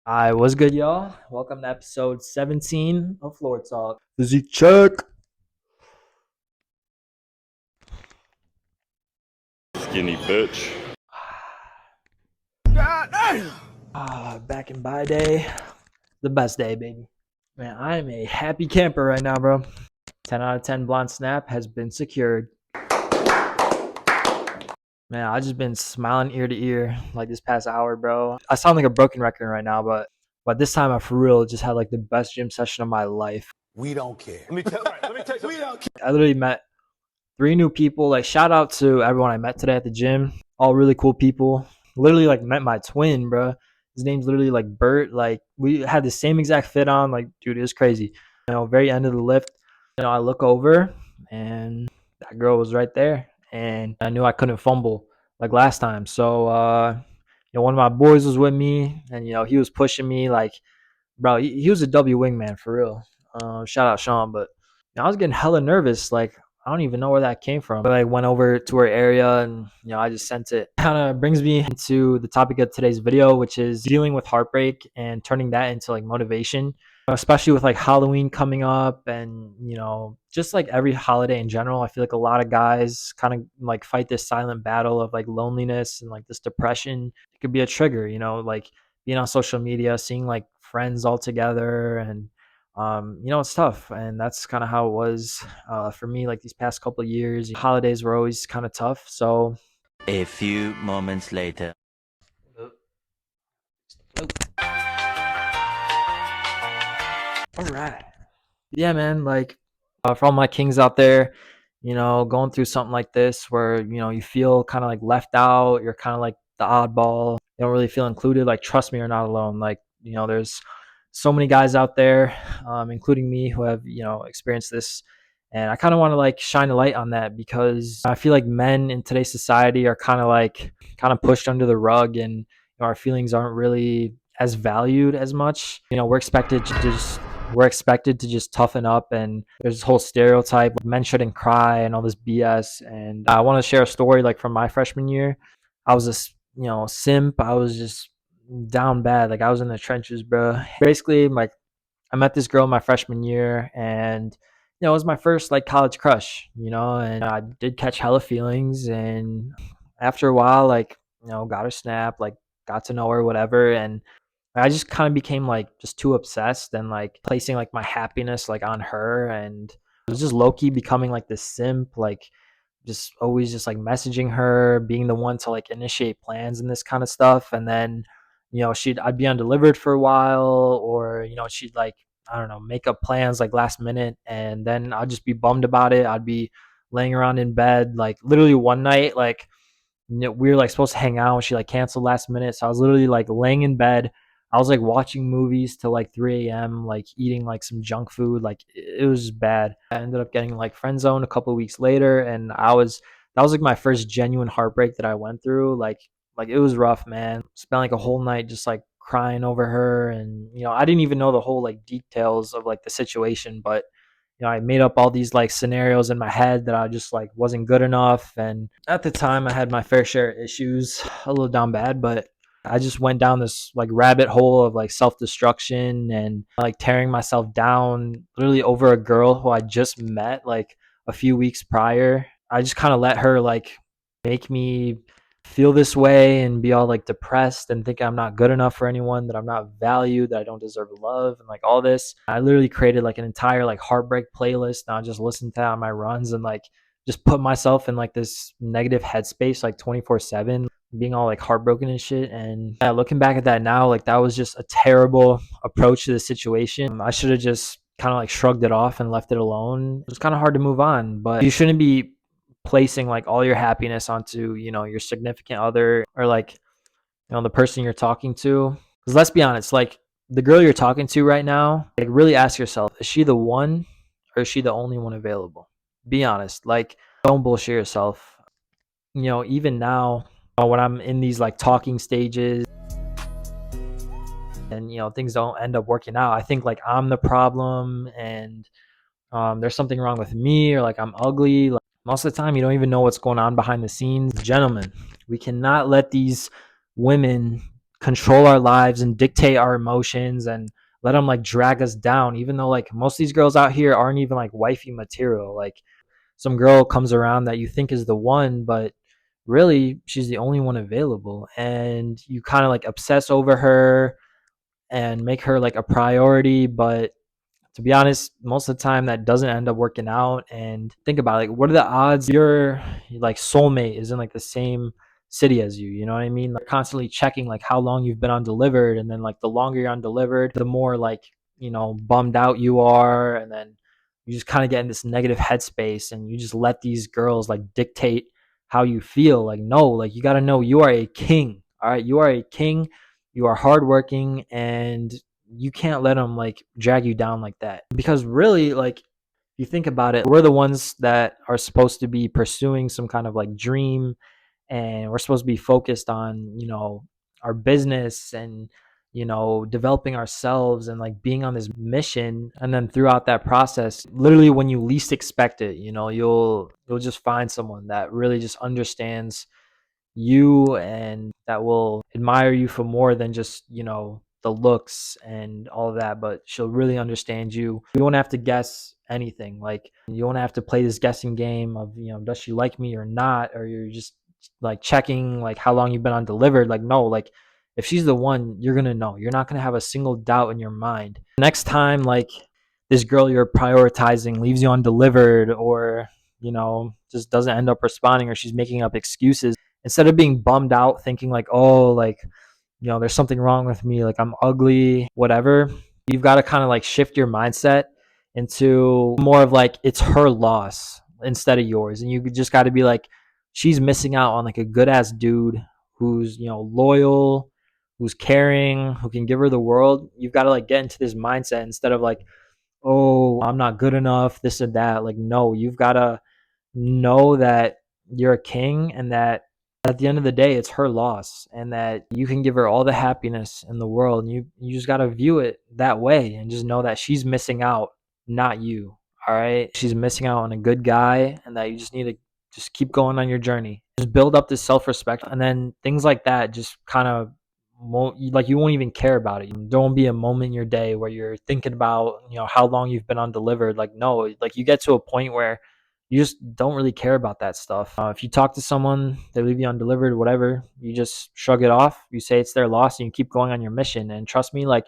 I was good, y'all. Welcome to episode 17 of Floor Talk. Physique check. Skinny bitch. Back in by day. The best day, baby. Man, I am a happy camper right now, bro. 10 out of 10 blonde snap has been secured. Man, I just been smiling ear to ear like this past hour, bro. I sound like a broken record right now, but this time I for real just had like the best gym session of my life. We don't care. Let me tell you We don't care. I literally met three new people. Like, shout out to everyone I met today at the gym. All really cool people. Literally, like, met my twin, bro. His name's literally like Bert. Like, we had the same exact fit on. Like, dude, it was crazy. Very end of the lift, I look over and that girl was right there, and I knew I couldn't fumble like last time. So, one of my boys was with me, and he was pushing me. Like, bro, he was a W wingman for real. Shout out Sean, but I was getting hella nervous. Like, I don't even know where that came from. But I went over to her area and I just sent it. Kind of brings me into the topic of today's video, which is dealing with heartbreak and turning that into like motivation, especially with like Halloween coming up and just like every holiday in general. I feel like a lot of guys kind of like fight this silent battle of like loneliness and like this depression. It could be a trigger, like being on social media, seeing like friends all together, and it's tough. And that's kind of how it was for me. Like these past couple of years, holidays were always kind of tough. So A few moments later. all right, yeah, man. Like for all my kings out there, going through something like this where you feel kind of like left out. You're kind of like the oddball. You don't really feel included. Like, trust me, you're not alone. Like, there's so many guys out there, including me, who have experienced this. And I kind of want to like shine a light on that, because I feel like men in today's society are kind of pushed under the rug, and our feelings aren't really as valued as much. We're expected to just toughen up, and there's this whole stereotype like men shouldn't cry and all this BS. And I want to share a story like from my freshman year. I was this simp. I was just down bad. Like, I was in the trenches, bro. Basically, like, I met this girl my freshman year, and it was my first like college crush, and I did catch hella feelings. And after a while, like, got her snap, like, got to know her, whatever. And I just kind of became like just too obsessed and like placing like my happiness like on her, and it was just low key becoming like this simp, like just always just like messaging her, being the one to like initiate plans and this kind of stuff. And then, I'd be undelivered for a while, or, she'd like, I don't know, make up plans like last minute. And then I'd just be bummed about it. I'd be laying around in bed, like literally one night, like, we were like supposed to hang out. She like canceled last minute. So I was literally like laying in bed. I was like watching movies till like 3 a.m., like eating like some junk food. Like, it was bad. I ended up getting like friend zoned a couple of weeks later, and that was like my first genuine heartbreak that I went through. Like, it was rough, man. Spent like a whole night just like crying over her, and I didn't even know the whole like details of like the situation, but I made up all these like scenarios in my head that I just like wasn't good enough. And at the time, I had my fair share of issues, a little down bad, but I just went down this like rabbit hole of like self destruction and like tearing myself down, literally over a girl who I just met like a few weeks prior. I just kind of let her like make me feel this way and be all like depressed and think I'm not good enough for anyone, that I'm not valued, that I don't deserve love, and like all this. I literally created like an entire like heartbreak playlist, and I just listened to that on my runs, and like just put myself in like this negative headspace like 24/7, being all like heartbroken and shit. And yeah, looking back at that now, like that was just a terrible approach to the situation. I should have just kind of like shrugged it off and left it alone. It was kind of hard to move on, but you shouldn't be placing like all your happiness onto your significant other, or like the person you're talking to. Because let's be honest, like the girl you're talking to right now, like really ask yourself, is she the one, or is she the only one available? Be honest. Like, don't bullshit yourself. Even now, when I'm in these like talking stages and things don't end up working out, I think like I'm the problem, and there's something wrong with me, or like I'm ugly. Like, most of the time, you don't even know what's going on behind the scenes. Gentlemen, we cannot let these women control our lives and dictate our emotions and let them like drag us down, even though like most of these girls out here aren't even like wifey material. Like some girl comes around that you think is the one, but really she's the only one available, and you kind of like obsess over her and make her like a priority. But to be honest, most of the time that doesn't end up working out. And think about it, like what are the odds your like soulmate is in like the same city as you know what I mean? Like constantly checking like how long you've been undelivered, and then like the longer you're undelivered, the more like bummed out you are, and then you just kind of get in this negative headspace, and you just let these girls like dictate how you feel. Like no, like you got to know you are a king. All right, you are a king. You are hardworking, and you can't let them like drag you down like that. Because really, like, if you think about it, we're the ones that are supposed to be pursuing some kind of like dream, and we're supposed to be focused on our business and developing ourselves and like being on this mission. And then throughout that process, literally when you least expect it, you'll just find someone that really just understands you and that will admire you for more than just the looks and all of that, but she'll really understand you. You won't have to guess anything. Like you won't have to play this guessing game of does she like me or not, or you're just like checking like how long you've been undelivered. Like no, like if she's the one, you're gonna know. You're not gonna have a single doubt in your mind. Next time like this girl you're prioritizing leaves you undelivered, or just doesn't end up responding, or she's making up excuses, instead of being bummed out thinking like, oh, like there's something wrong with me, like I'm ugly, whatever, you've got to kind of like shift your mindset into more of like it's her loss instead of yours. And you just got to be like, she's missing out on like a good ass dude who's loyal, who's caring, who can give her the world. You've got to like get into this mindset instead of like, oh, I'm not good enough, this and that. Like no, you've got to know that you're a king, and that at the end of the day it's her loss, and that you can give her all the happiness in the world. And you just got to view it that way, and just know that she's missing out, not you. All right, she's missing out on a good guy, and that you just need to just keep going on your journey, just build up this self-respect, and then things like that just kind of you won't even care about it. There won't be a moment in your day where you're thinking about how long you've been undelivered. Like no, like you get to a point where you just don't really care about that stuff. If you talk to someone, they leave you undelivered, whatever, you just shrug it off. You say it's their loss, and you keep going on your mission. And trust me, like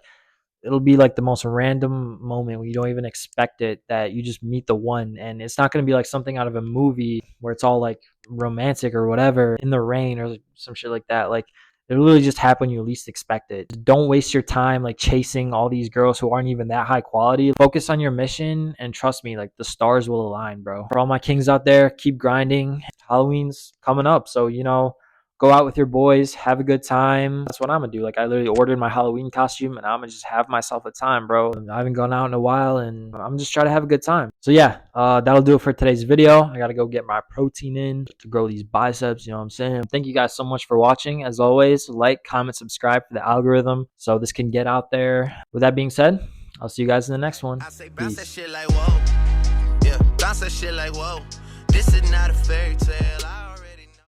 it'll be like the most random moment where you don't even expect it, that you just meet the one. And it's not going to be like something out of a movie where it's all like romantic or whatever, in the rain or some shit like that. Like it literally just happen when you least expect it. Don't waste your time like chasing all these girls who aren't even that high quality. Focus on your mission, and trust me, like the stars will align, bro. For all my kings out there, keep grinding. Halloween's coming up, so go out with your boys, have a good time. That's what I'm gonna do. Like I literally ordered my Halloween costume, and I'm gonna just have myself a time, bro. I haven't gone out in a while, and I'm just trying to have a good time. So yeah, that'll do it for today's video. I gotta go get my protein in to grow these biceps. You know what I'm saying? Thank you guys so much for watching. As always, like, comment, subscribe for the algorithm so this can get out there. With that being said, I'll see you guys in the next one. Peace. Bounce that shit like whoa. This is not a fairy tale.